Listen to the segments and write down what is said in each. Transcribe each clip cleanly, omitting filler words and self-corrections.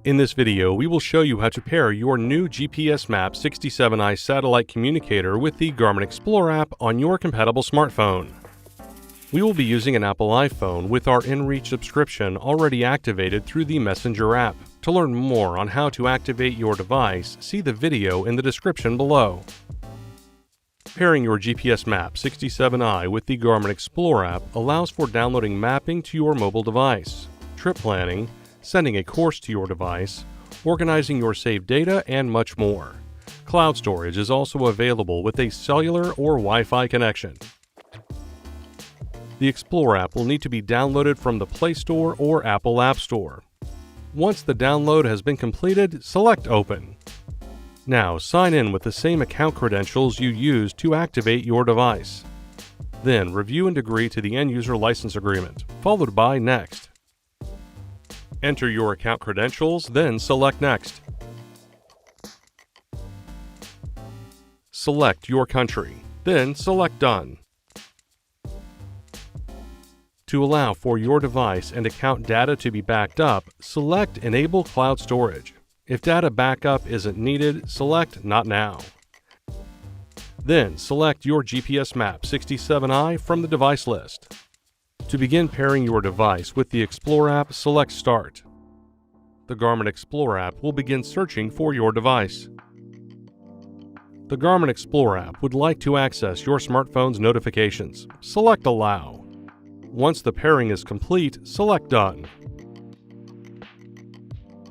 In this video, we will show you how to pair your new GPSMAP 67i satellite communicator with the Garmin Explore app on your compatible smartphone. We will be using an Apple iPhone with our inReach subscription already activated through the Messenger app. To learn more on how to activate your device, see the video in the description below. Pairing your GPSMAP 67i with the Garmin Explore app allows for downloading mapping to your mobile device, trip planning, sending a course to your device, organizing your saved data, and much more. Cloud storage is also available with a cellular or Wi-Fi connection. The Explore app will need to be downloaded from the Play Store or Apple App Store. Once the download has been completed, select Open. Now sign in with the same account credentials you used to activate your device. Then review and agree to the end-user license agreement, followed by Next. Enter your account credentials, then select Next. Select your country, then select Done. To allow for your device and account data to be backed up, select Enable Cloud Storage. If data backup isn't needed, select Not Now. Then select your GPSMAP 67i from the device list. To begin pairing your device with the Explore app, select Start. The Garmin Explore app will begin searching for your device. The Garmin Explore app would like to access your smartphone's notifications. Select Allow. Once the pairing is complete, select Done.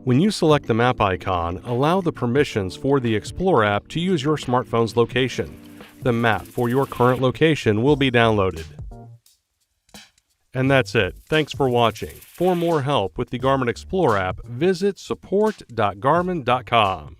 When you select the map icon, allow the permissions for the Explore app to use your smartphone's location. The map for your current location will be downloaded. And that's it. Thanks for watching. For more help with the Garmin Explore app, visit support.garmin.com.